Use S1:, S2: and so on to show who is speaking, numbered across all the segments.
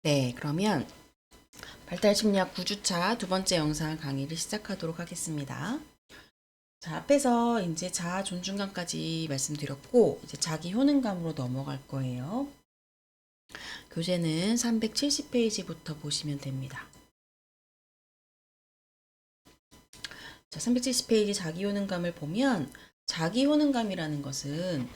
S1: 네, 그러면 발달심리학 9주차 두 번째 영상 강의를 시작하도록 하겠습니다. 자, 앞에서 이제 자아 존중감까지 말씀드렸고, 이제 자기 효능감으로 넘어갈 거예요. 교재는 370페이지부터 보시면 됩니다. 자, 370페이지 자기 효능감을 보면, 자기 효능감이라는 것은,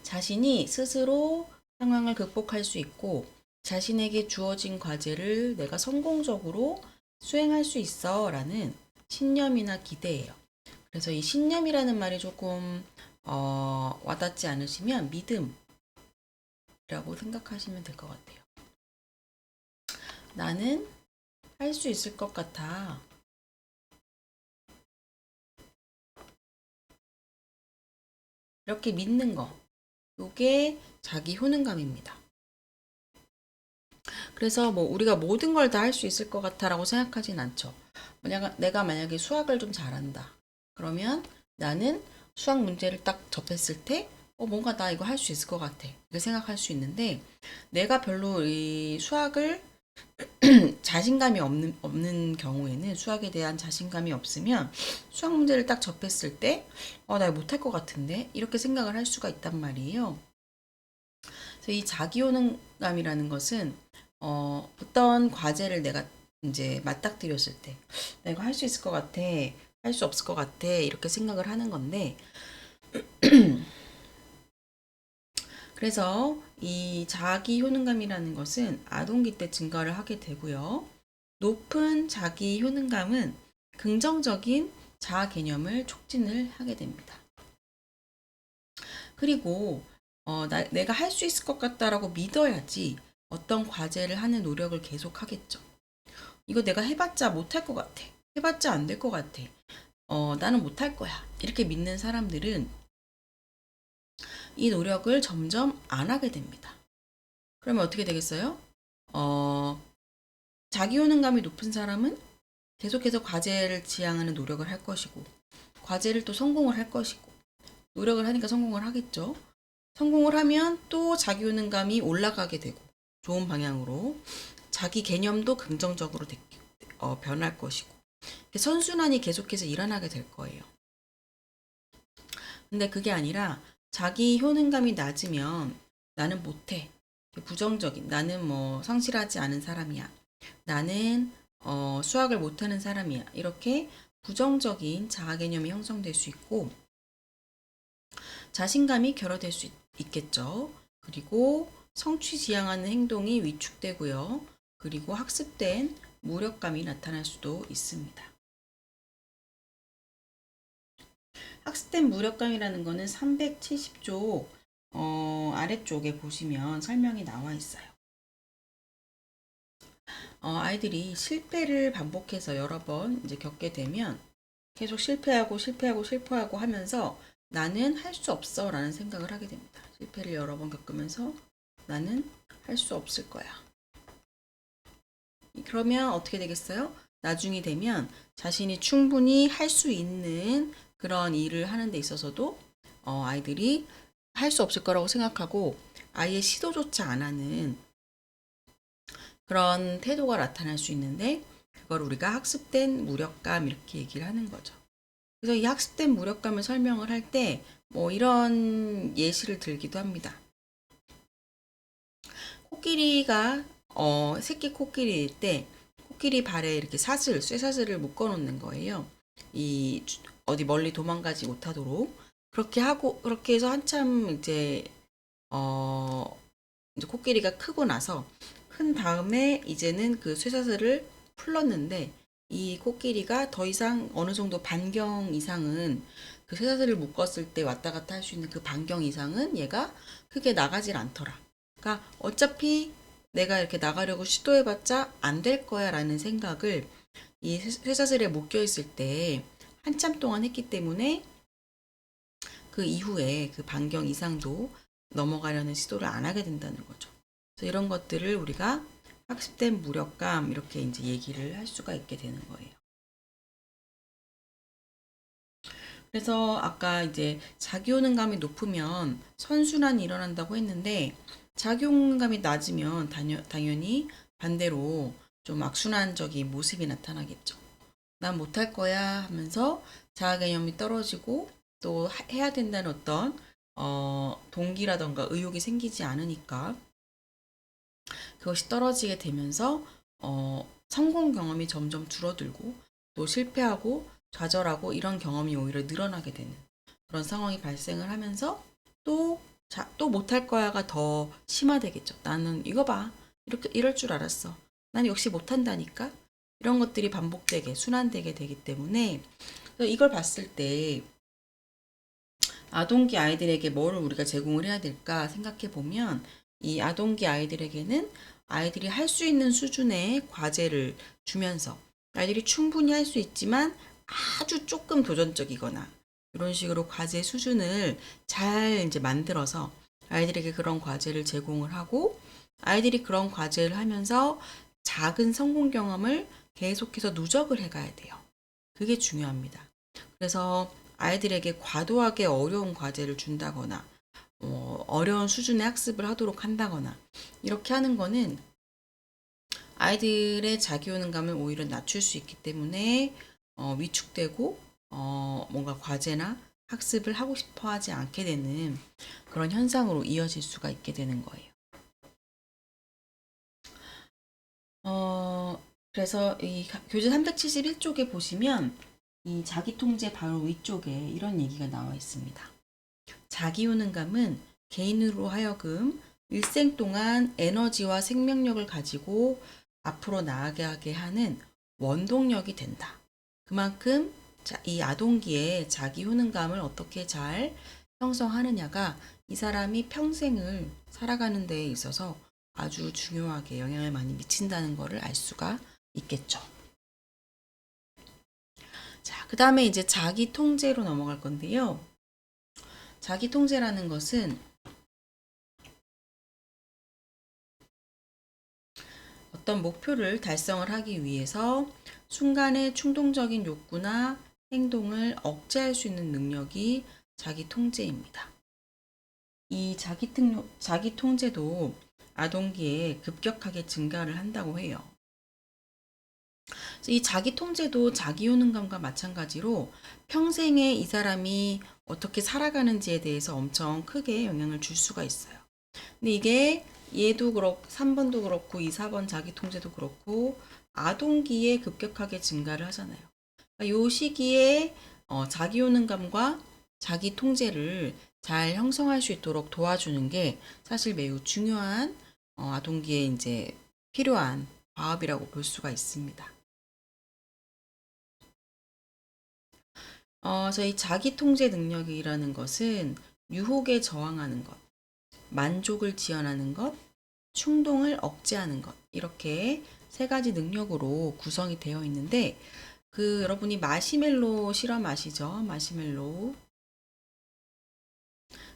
S1: 자신이 스스로 상황을 극복할 수 있고, 자신에게 주어진 과제를 내가 성공적으로 수행할 수 있어 라는 신념이나 기대예요. 그래서 이 신념이라는 말이 조금 와닿지 않으시면 믿음이라고 생각하시면 될 것 같아요. 나는 할 수 있을 것 같아. 이렇게 믿는 거. 이게 자기 효능감입니다. 그래서 뭐 우리가 모든 걸 다 할 수 있을 것 같아라고 생각하진 않죠. 내가 만약에 수학을 좀 잘한다. 그러면 나는 수학 문제를 딱 접했을 때 뭔가 나 이거 할 수 있을 것 같아. 이렇게 생각할 수 있는데 내가 별로 이 수학을 자신감이 없는 경우에는 수학에 대한 자신감이 없으면 수학 문제를 딱 접했을 때 나 이거 못할 것 같은데 이렇게 생각을 할 수가 있단 말이에요. 그래서 이 자기효능감이라는 것은 어떤 과제를 내가 이제 맞닥뜨렸을 때 내가 할 수 있을 것 같아, 할 수 없을 것 같아 이렇게 생각을 하는 건데 그래서 이 자기 효능감이라는 것은 아동기 때 증가를 하게 되고요. 높은 자기 효능감은 긍정적인 자아 개념을 촉진을 하게 됩니다. 그리고 내가 할 수 있을 것 같다라고 믿어야지 어떤 과제를 하는 노력을 계속 하겠죠. 이거 내가 해봤자 못할 것 같아. 해봤자 안 될 것 같아. 나는 못할 거야. 이렇게 믿는 사람들은 이 노력을 점점 안 하게 됩니다. 그러면 어떻게 되겠어요? 어, 자기 효능감이 높은 사람은 계속해서 과제를 지향하는 노력을 할 것이고, 과제를 또 성공을 할 것이고, 노력을 하니까 성공을 하겠죠. 성공을 하면 또 자기 효능감이 올라가게 되고, 좋은 방향으로 자기 개념도 긍정적으로 변할 것이고, 선순환이 계속해서 일어나게 될 거예요. 근데 그게 아니라 자기 효능감이 낮으면 나는 못해. 부정적인, 나는 뭐 성실하지 않은 사람이야. 나는 수학을 못하는 사람이야. 이렇게 부정적인 자아 개념이 형성될 수 있고 자신감이 결여될 수 있겠죠. 그리고 성취 지향하는 행동이 위축되고요. 그리고 학습된 무력감이 나타날 수도 있습니다. 학습된 무력감이라는 거는 370쪽 아래쪽에 보시면 설명이 나와 있어요. 아이들이 실패를 반복해서 여러 번 이제 겪게 되면 계속 실패하고 실패하고 실패하고 하면서 나는 할 수 없어 라는 생각을 하게 됩니다. 실패를 여러 번 겪으면서 나는 할 수 없을 거야. 그러면 어떻게 되겠어요? 나중이 되면 자신이 충분히 할 수 있는 그런 일을 하는 데 있어서도 아이들이 할 수 없을 거라고 생각하고 아예 시도조차 안 하는 그런 태도가 나타날 수 있는데 그걸 우리가 학습된 무력감 이렇게 얘기를 하는 거죠. 그래서 이 학습된 무력감을 설명을 할 때 뭐 이런 예시를 들기도 합니다. 코끼리가 새끼 코끼리일 때 코끼리 발에 이렇게 쇠사슬을 묶어 놓는 거예요. 이 어디 멀리 도망가지 못하도록 그렇게 해서 한참 어 이제 코끼리가 크고 나서 큰 다음에 이제는 그 쇠사슬을 풀렀는데 이 코끼리가 더 이상 어느 정도 반경 이상은 그 쇠사슬을 묶었을 때 왔다 갔다 할 수 있는 그 반경 이상은 얘가 크게 나가질 않더라. 그러니까 어차피 내가 이렇게 나가려고 시도해봤자 안 될 거야 라는 생각을 이 쇠사슬에 묶여 있을 때 한참 동안 했기 때문에 그 이후에 그 반경 이상도 넘어가려는 시도를 안 하게 된다는 거죠. 그래서 이런 것들을 우리가 학습된 무력감 이렇게 이제 얘기를 할 수가 있게 되는 거예요. 그래서 아까 이제 자기효능감이 높으면 선순환이 일어난다고 했는데 자기효능감이 낮으면 당연히 반대로 좀 악순환적인 모습이 나타나겠죠. 난 못할 거야 하면서 자아 개념이 떨어지고 또 해야 된다는 어떤 동기라던가 의욕이 생기지 않으니까 그것이 떨어지게 되면서 성공 경험이 점점 줄어들고 또 실패하고 좌절하고 이런 경험이 오히려 늘어나게 되는 그런 상황이 발생을 하면서 또 못할 거야가 더 심화되겠죠. 나는 이거 봐. 이렇게 이럴 줄 알았어. 난 역시 못한다니까. 이런 것들이 반복되게 순환되게 되기 때문에 이걸 봤을 때 아동기 아이들에게 뭐를 우리가 제공을 해야 될까 생각해 보면 이 아동기 아이들에게는 아이들이 할 수 있는 수준의 과제를 주면서 아이들이 충분히 할 수 있지만 아주 조금 도전적이거나 이런 식으로 과제 수준을 잘 이제 만들어서 아이들에게 그런 과제를 제공을 하고 아이들이 그런 과제를 하면서 작은 성공 경험을 계속해서 누적을 해가야 돼요. 그게 중요합니다. 그래서 아이들에게 과도하게 어려운 과제를 준다거나 어려운 수준의 학습을 하도록 한다거나 이렇게 하는 거는 아이들의 자기효능감을 오히려 낮출 수 있기 때문에 위축되고 뭔가 과제나 학습을 하고 싶어 하지 않게 되는 그런 현상으로 이어질 수가 있게 되는 거예요. 그래서 이 교재 371쪽에 보시면 이 자기통제 바로 위쪽에 이런 얘기가 나와 있습니다. 자기효능감은 개인으로 하여금 일생 동안 에너지와 생명력을 가지고 앞으로 나아가게 하는 원동력이 된다. 그만큼 이 아동기에 자기효능감을 어떻게 잘 형성하느냐가 이 사람이 평생을 살아가는 데에 있어서 아주 중요하게 영향을 많이 미친다는 것을 알 수가 있겠죠. 자, 그 다음에 이제 자기 통제로 넘어갈 건데요. 자기 통제라는 것은 어떤 목표를 달성을 하기 위해서 순간의 충동적인 욕구나 행동을 억제할 수 있는 능력이 자기 통제입니다. 이 자기 통제도 아동기에 급격하게 증가를 한다고 해요. 이 자기 통제도 자기 효능감과 마찬가지로 평생에 이 사람이 어떻게 살아가는지에 대해서 엄청 크게 영향을 줄 수가 있어요. 근데 이게 얘도 그렇고 3번도 그렇고 2, 4번 자기 통제도 그렇고 아동기에 급격하게 증가를 하잖아요. 그러니까 이 시기에 자기 효능감과 자기 통제를 잘 형성할 수 있도록 도와주는 게 사실 매우 중요한 아동기에 이제 필요한 과업이라고 볼 수가 있습니다. 저희 자기 통제 능력이라는 것은 유혹에 저항하는 것, 만족을 지연하는 것, 충동을 억제하는 것, 이렇게 세 가지 능력으로 구성이 되어 있는데, 여러분이 마시멜로 실험 아시죠? 마시멜로.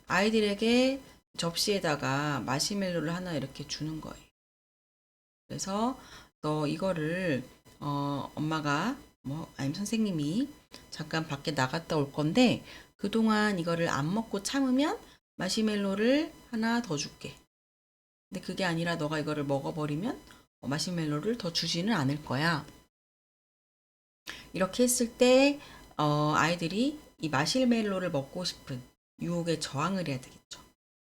S1: 아이들에게 접시에다가 마시멜로를 하나 이렇게 주는 거예요. 그래서 너 이거를 엄마가 아니면 선생님이 잠깐 밖에 나갔다 올 건데 그동안 이거를 안 먹고 참으면 마시멜로를 하나 더 줄게. 근데 그게 아니라 너가 이거를 먹어버리면 마시멜로를 더 주지는 않을 거야. 이렇게 했을 때 아이들이 이 마시멜로를 먹고 싶은 유혹에 저항을 해야 되겠죠.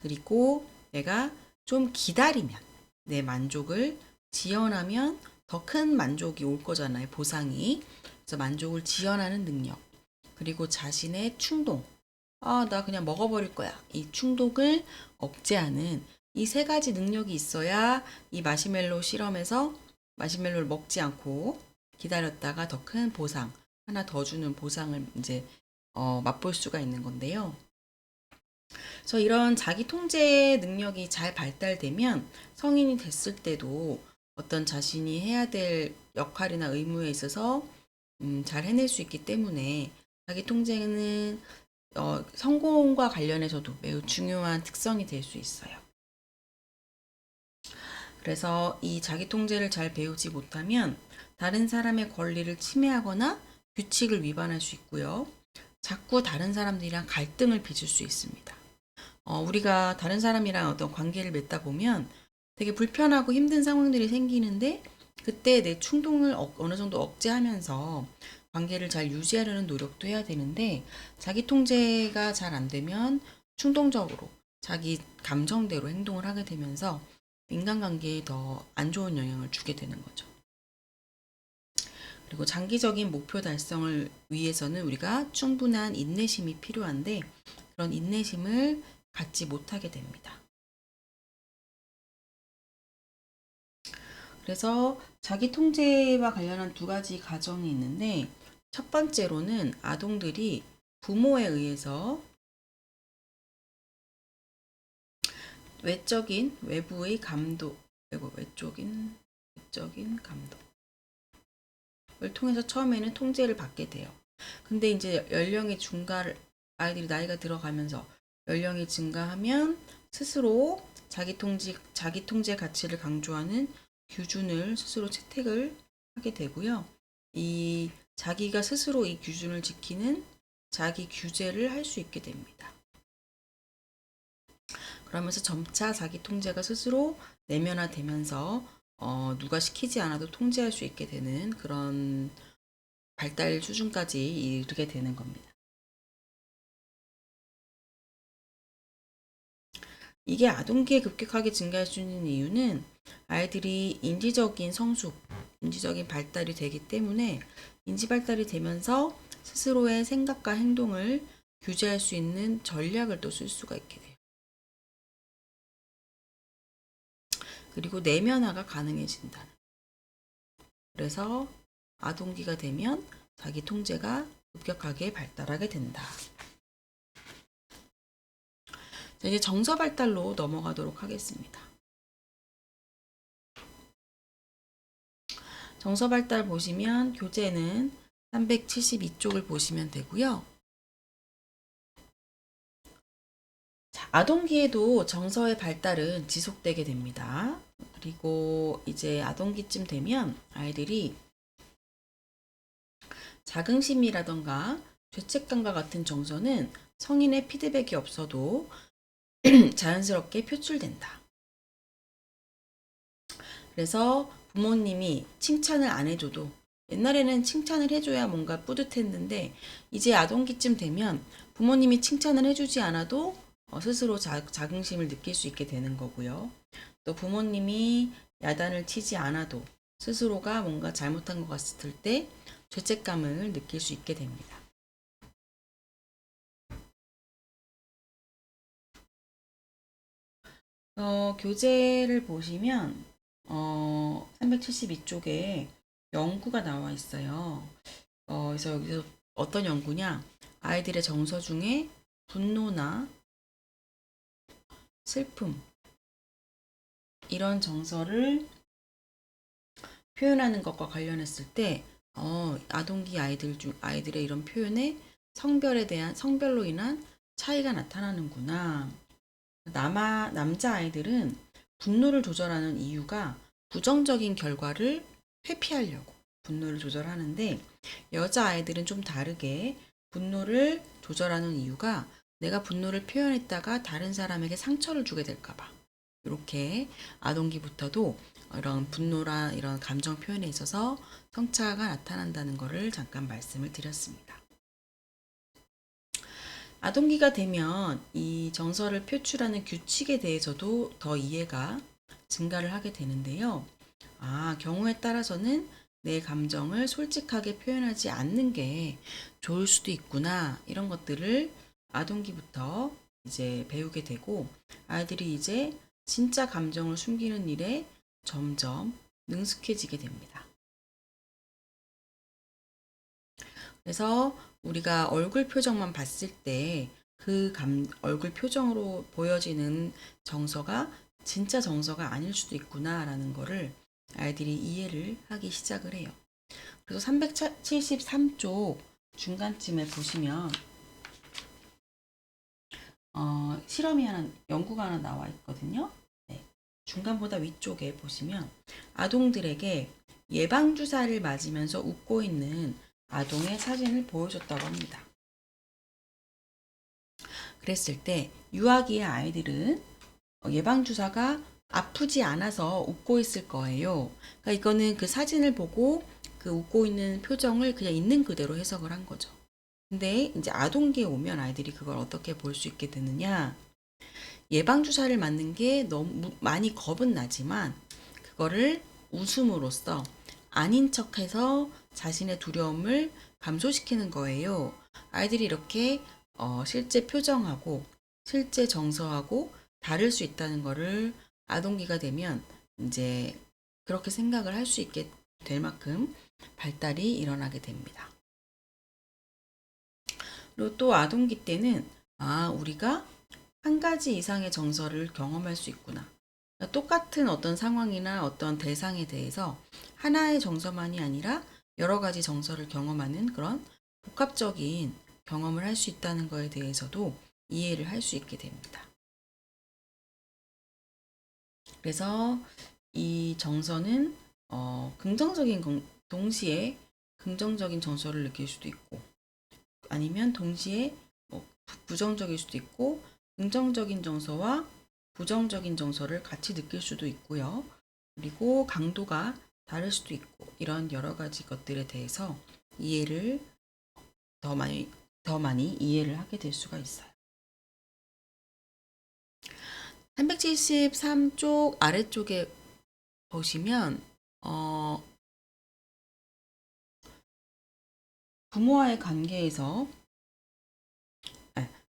S1: 그리고 내가 좀 기다리면 내 만족을 지연하면 더 큰 만족이 올 거잖아요. 보상이. 그래서 만족을 지연하는 능력. 그리고 자신의 충동. 나 그냥 먹어버릴 거야. 이 충동을 억제하는 이 세 가지 능력이 있어야 이 마시멜로 실험에서 마시멜로를 먹지 않고 기다렸다가 더 큰 보상, 하나 더 주는 보상을 이제 맛볼 수가 있는 건데요. 그래서 이런 자기 통제 능력이 잘 발달되면 성인이 됐을 때도 어떤 자신이 해야 될 역할이나 의무에 있어서 잘 해낼 수 있기 때문에 자기 통제는 성공과 관련해서도 매우 중요한 특성이 될 수 있어요. 그래서 이 자기 통제를 잘 배우지 못하면 다른 사람의 권리를 침해하거나 규칙을 위반할 수 있고요. 자꾸 다른 사람들이랑 갈등을 빚을 수 있습니다. 우리가 다른 사람이랑 어떤 관계를 맺다 보면 되게 불편하고 힘든 상황들이 생기는데 그때 내 충동을 어느 정도 억제하면서 관계를 잘 유지하려는 노력도 해야 되는데 자기 통제가 잘 안 되면 충동적으로 자기 감정대로 행동을 하게 되면서 인간관계에 더 안 좋은 영향을 주게 되는 거죠. 그리고 장기적인 목표 달성을 위해서는 우리가 충분한 인내심이 필요한데 그런 인내심을 갖지 못하게 됩니다. 그래서 자기 통제와 관련한 두 가지 가정이 있는데 첫 번째로는 아동들이 부모에 의해서 외부의 감독, 외적인 감독을 통해서 처음에는 통제를 받게 돼요. 근데 이제 아이들이 나이가 들어가면서 연령이 증가하면 스스로 자기 통제 가치를 강조하는 규준을 스스로 채택을 하게 되고요. 이 자기가 스스로 이 규준을 지키는 자기 규제를 할 수 있게 됩니다. 그러면서 점차 자기 통제가 스스로 내면화되면서 누가 시키지 않아도 통제할 수 있게 되는 그런 발달 수준까지 이르게 되는 겁니다. 이게 아동기에 급격하게 증가할 수 있는 이유는 아이들이 인지적인 발달이 되기 때문에 인지 발달이 되면서 스스로의 생각과 행동을 규제할 수 있는 전략을 또 쓸 수가 있게 돼요. 그리고 내면화가 가능해진다. 그래서 아동기가 되면 자기 통제가 급격하게 발달하게 된다. 자, 이제 정서 발달로 넘어가도록 하겠습니다. 정서 발달 보시면 교재는 372쪽을 보시면 되고요. 자, 아동기에도 정서의 발달은 지속되게 됩니다. 그리고 이제 아동기쯤 되면 아이들이 자긍심이라던가 죄책감과 같은 정서는 성인의 피드백이 없어도 자연스럽게 표출된다. 그래서 부모님이 칭찬을 안 해줘도 옛날에는 칭찬을 해줘야 뭔가 뿌듯했는데 이제 아동기쯤 되면 부모님이 칭찬을 해주지 않아도 스스로 자긍심을 느낄 수 있게 되는 거고요. 또 부모님이 야단을 치지 않아도 스스로가 뭔가 잘못한 것 같을 때 죄책감을 느낄 수 있게 됩니다. 교재를 보시면 372쪽에 연구가 나와 있어요. 그래서 여기서 어떤 연구냐? 아이들의 정서 중에 분노나 슬픔 이런 정서를 표현하는 것과 관련했을 때 아동기 아이들의 이런 표현에 성별로 인한 차이가 나타나는구나. 남자 아이들은 분노를 조절하는 이유가 부정적인 결과를 회피하려고 분노를 조절하는데 여자 아이들은 좀 다르게 분노를 조절하는 이유가 내가 분노를 표현했다가 다른 사람에게 상처를 주게 될까봐 이렇게 아동기부터도 이런 분노나 이런 감정 표현에 있어서 성차가 나타난다는 것을 잠깐 말씀을 드렸습니다. 아동기가 되면 이 정서를 표출하는 규칙에 대해서도 더 이해가 증가를 하게 되는데요. 경우에 따라서는 내 감정을 솔직하게 표현하지 않는 게 좋을 수도 있구나. 이런 것들을 아동기부터 이제 배우게 되고 아이들이 이제 진짜 감정을 숨기는 일에 점점 능숙해지게 됩니다. 그래서 우리가 얼굴 표정만 봤을 때 얼굴 표정으로 보여지는 정서가 진짜 정서가 아닐 수도 있구나라는 거를 아이들이 이해를 하기 시작을 해요. 그래서 373쪽 중간쯤에 보시면 연구가 하나 나와 있거든요. 네. 중간보다 위쪽에 보시면 아동들에게 예방주사를 맞으면서 웃고 있는 아동의 사진을 보여줬다고 합니다. 그랬을 때 유아기의 아이들은 예방주사가 아프지 않아서 웃고 있을 거예요. 그러니까 이거는 그 사진을 보고 그 웃고 있는 표정을 그냥 있는 그대로 해석을 한 거죠. 근데 이제 아동기에 오면 아이들이 그걸 어떻게 볼 수 있게 되느냐. 예방주사를 맞는 게 너무 많이 겁은 나지만 그거를 웃음으로써 아닌 척해서 자신의 두려움을 감소시키는 거예요. 아이들이 이렇게 실제 표정하고 실제 정서하고 다를 수 있다는 거를 아동기가 되면 이제 그렇게 생각을 할 수 있게 될 만큼 발달이 일어나게 됩니다. 그리고 또 아동기 때는 우리가 한 가지 이상의 정서를 경험할 수 있구나. 똑같은 어떤 상황이나 어떤 대상에 대해서 하나의 정서만이 아니라 여러 가지 정서를 경험하는 그런 복합적인 경험을 할 수 있다는 거에 대해서도 이해를 할 수 있게 됩니다. 그래서 이 정서는 동시에 긍정적인 정서를 느낄 수도 있고 아니면 동시에 부정적일 수도 있고 긍정적인 정서와 부정적인 정서를 같이 느낄 수도 있고요. 그리고 강도가 다를 수도 있고 이런 여러 가지 것들에 대해서 이해를 더 많이 이해를 하게 될 수가 있어요. 373쪽 아래쪽에 보시면 부모와의 관계에서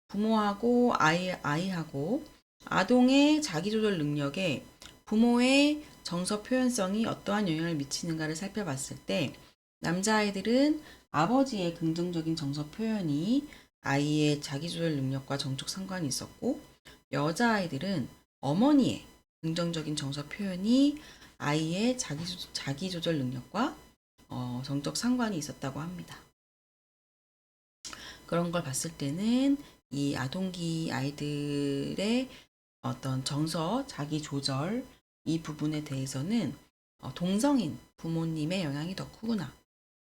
S1: 부모하고 아이하고 아동의 자기조절 능력에 부모의 정서 표현성이 어떠한 영향을 미치는가를 살펴봤을 때 남자아이들은 아버지의 긍정적인 정서 표현이 아이의 자기조절 능력과 정적 상관이 있었고 여자아이들은 어머니의 긍정적인 정서 표현이 아이의 자기조절 능력과 정적 상관이 있었다고 합니다. 그런 걸 봤을 때는 이 아동기 아이들의 어떤 정서, 자기 조절 이 부분에 대해서는 동성인 부모님의 영향이 더 크구나.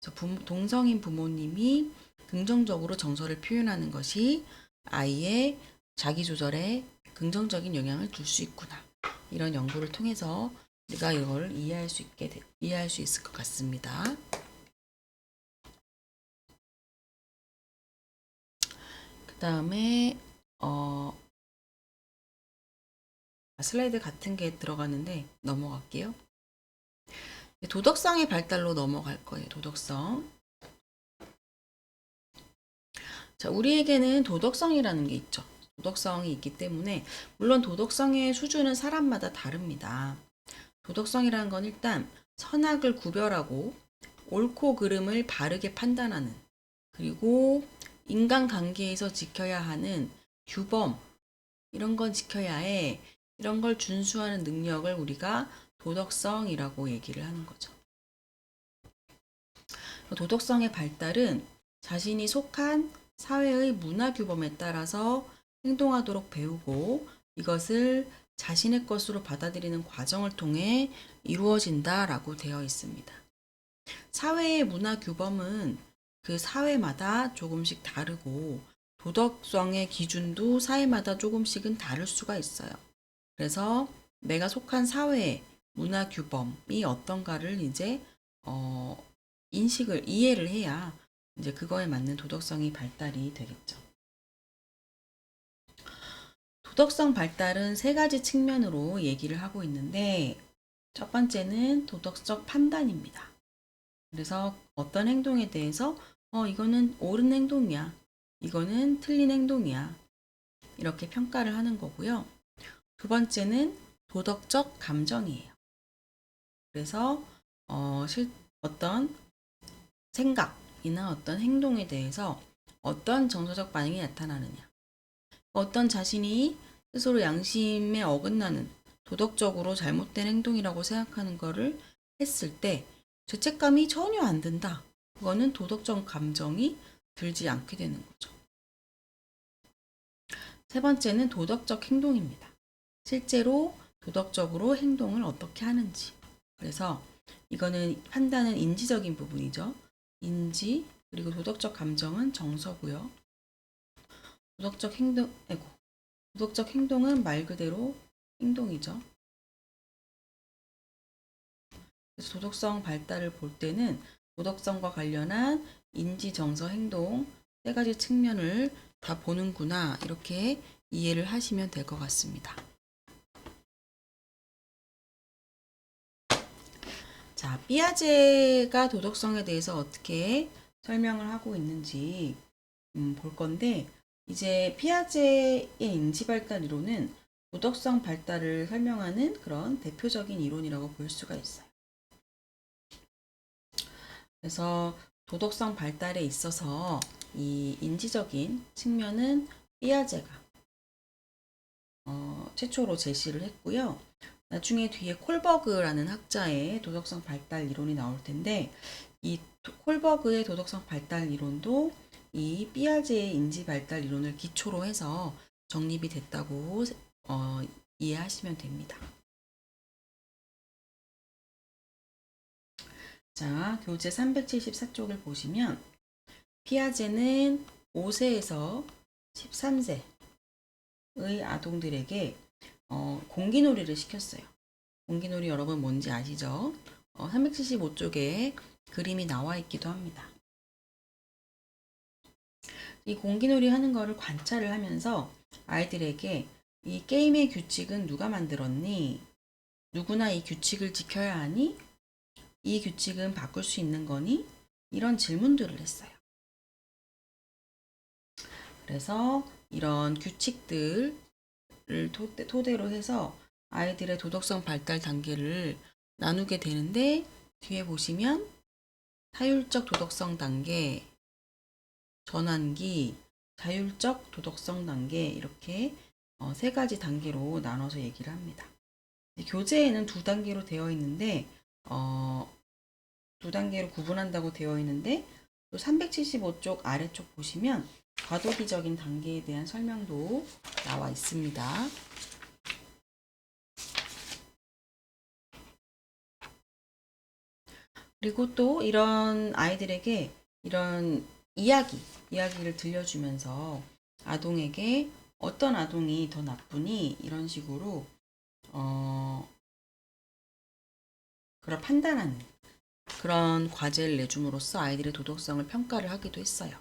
S1: 그래서 동성인 부모님이 긍정적으로 정서를 표현하는 것이 아이의 자기 조절에 긍정적인 영향을 줄 수 있구나. 이런 연구를 통해서 우리가 이걸 이해할 수 있을 것 같습니다. 그 다음에 슬라이드 같은 게 들어가는데 넘어갈게요. 도덕성의 발달로 넘어갈 거예요. 도덕성. 자, 우리에게는 도덕성이라는 게 있죠. 도덕성이 있기 때문에 물론 도덕성의 수준은 사람마다 다릅니다. 도덕성이라는 건 일단 선악을 구별하고 옳고 그름을 바르게 판단하는 그리고 인간관계에서 지켜야 하는 규범 이런 건 지켜야 해. 이런 걸 준수하는 능력을 우리가 도덕성이라고 얘기를 하는 거죠. 도덕성의 발달은 자신이 속한 사회의 문화 규범에 따라서 행동하도록 배우고 이것을 자신의 것으로 받아들이는 과정을 통해 이루어진다라고 되어 있습니다. 사회의 문화 규범은 그 사회마다 조금씩 다르고 도덕성의 기준도 사회마다 조금씩은 다를 수가 있어요. 그래서 내가 속한 사회의 문화 규범이 어떤가를 이제 이해를 해야 이제 그거에 맞는 도덕성이 발달이 되겠죠. 도덕성 발달은 세 가지 측면으로 얘기를 하고 있는데 첫 번째는 도덕적 판단입니다. 그래서 어떤 행동에 대해서 이거는 옳은 행동이야. 이거는 틀린 행동이야. 이렇게 평가를 하는 거고요. 두 번째는 도덕적 감정이에요. 그래서 어떤 생각이나 어떤 행동에 대해서 어떤 정서적 반응이 나타나느냐. 어떤 자신이 스스로 양심에 어긋나는 도덕적으로 잘못된 행동이라고 생각하는 거를 했을 때 죄책감이 전혀 안 든다. 그거는 도덕적 감정이 들지 않게 되는 거죠. 세 번째는 도덕적 행동입니다. 실제로 도덕적으로 행동을 어떻게 하는지. 그래서 이거는 판단은 인지적인 부분이죠. 인지, 그리고 도덕적 감정은 정서고요. 도덕적 행동, 도덕적 행동은 말 그대로 행동이죠. 그래서 도덕성 발달을 볼 때는 도덕성과 관련한 인지, 정서, 행동 세 가지 측면을 다 보는구나 이렇게 이해를 하시면 될 것 같습니다. 자, 삐아제가 도덕성에 대해서 어떻게 설명을 하고 있는지 볼 건데 이제 피아제의 인지발달 이론은 도덕성 발달을 설명하는 그런 대표적인 이론이라고 볼 수가 있어요. 그래서 도덕성 발달에 있어서 이 인지적인 측면은 삐아제가 최초로 제시를 했고요. 나중에 뒤에 콜버그라는 학자의 도덕성 발달 이론이 나올 텐데 이 콜버그의 도덕성 발달 이론도 이 삐아제의 인지 발달 이론을 기초로 해서 정립이 됐다고 이해하시면 됩니다. 자, 교재 374쪽을 보시면 피아제는 5세에서 13세의 아동들에게 공기놀이를 시켰어요. 공기놀이 여러분 뭔지 아시죠? 375쪽에 그림이 나와 있기도 합니다. 이 공기놀이 하는 거를 관찰을 하면서 아이들에게 이 게임의 규칙은 누가 만들었니? 누구나 이 규칙을 지켜야 하니? 이 규칙은 바꿀 수 있는 거니? 이런 질문들을 했어요. 그래서 이런 규칙들을 토대로 해서 아이들의 도덕성 발달 단계를 나누게 되는데 뒤에 보시면 타율적 도덕성 단계, 전환기, 자율적 도덕성 단계 이렇게 세 가지 단계로 나눠서 얘기를 합니다. 교재에는 두 단계로 되어 있는데 두 단계로 구분한다고 되어 있는데 또 375쪽 아래쪽 보시면 과도기적인 단계에 대한 설명도 나와 있습니다. 그리고 또 이런 아이들에게 이런 이야기를 들려주면서 아동에게 어떤 아동이 더 나쁘니 이런 식으로 그런 판단하는 그런 과제를 내줌으로써 아이들의 도덕성을 평가를 하기도 했어요.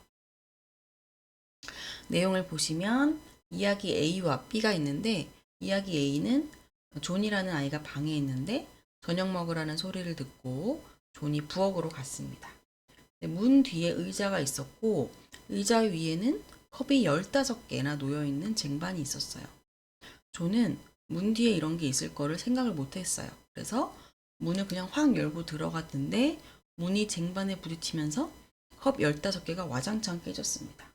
S1: 내용을 보시면 이야기 A와 B가 있는데 이야기 A는 존이라는 아이가 방에 있는데 저녁 먹으라는 소리를 듣고 존이 부엌으로 갔습니다. 문 뒤에 의자가 있었고 의자 위에는 컵이 15개나 놓여있는 쟁반이 있었어요. 존은 문 뒤에 이런 게 있을 거를 생각을 못했어요. 그래서 문을 그냥 확 열고 들어갔는데 문이 쟁반에 부딪히면서 컵 15개가 와장창 깨졌습니다.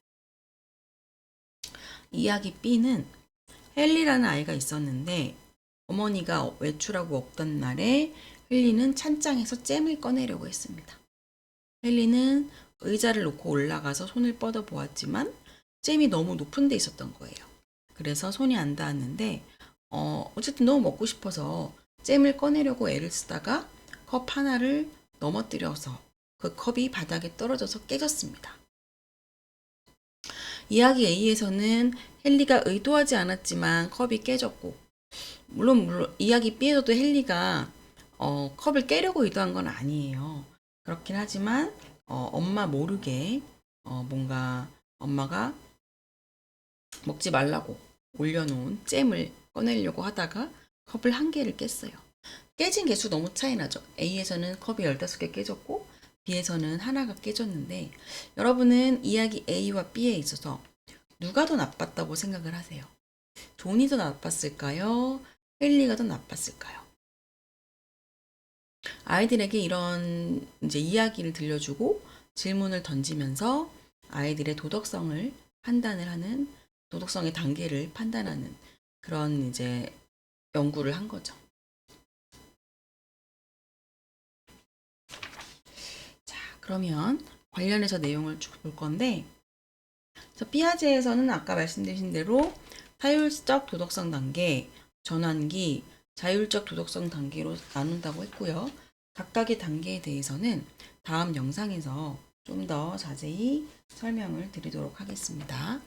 S1: 이야기 B는 헨리라는 아이가 있었는데 어머니가 외출하고 없던 날에 헨리는 찬장에서 잼을 꺼내려고 했습니다. 헨리는 의자를 놓고 올라가서 손을 뻗어 보았지만 잼이 너무 높은 데 있었던 거예요. 그래서 손이 안 닿았는데 어쨌든 너무 먹고 싶어서 잼을 꺼내려고 애를 쓰다가 컵 하나를 넘어뜨려서 그 컵이 바닥에 떨어져서 깨졌습니다. 이야기 A에서는 헨리가 의도하지 않았지만 컵이 깨졌고 물론 이야기 B에서도 헨리가 컵을 깨려고 의도한 건 아니에요. 그렇긴 하지만 엄마 모르게 뭔가 엄마가 먹지 말라고 올려놓은 잼을 꺼내려고 하다가 컵을 한 개를 깼어요. 깨진 개수 너무 차이 나죠. A에서는 컵이 15개 깨졌고 B에서는 하나가 깨졌는데 여러분은 이야기 A와 B에 있어서 누가 더 나빴다고 생각을 하세요? 존이 더 나빴을까요? 헨리가 더 나빴을까요? 아이들에게 이런 이제 이야기를 들려주고 질문을 던지면서 아이들의 도덕성을 판단을 하는 도덕성의 단계를 판단하는 그런 이제 연구를 한 거죠. 자, 그러면 관련해서 내용을 쭉 볼 건데, 피아제에서는 아까 말씀드린 대로 타율적 도덕성 단계, 전환기, 자율적 도덕성 단계로 나눈다고 했고요. 각각의 단계에 대해서는 다음 영상에서 좀 더 자세히 설명을 드리도록 하겠습니다.